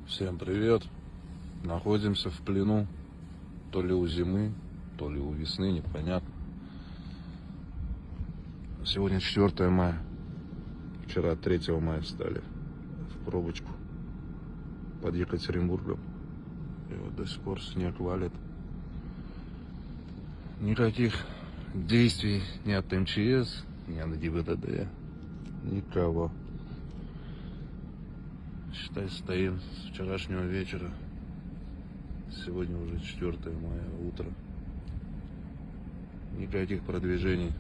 Всем привет! Находимся в плену, то ли у зимы, то ли у весны, непонятно. Сегодня 4 мая, вчера 3 мая встали в пробочку под Екатеринбургом. И вот до сих пор снег валит. Никаких действий ни от МЧС, ни от ГИБДД, никого. Считай, стоим с вчерашнего вечера. Сегодня уже 4 мая, утро. Никаких продвижений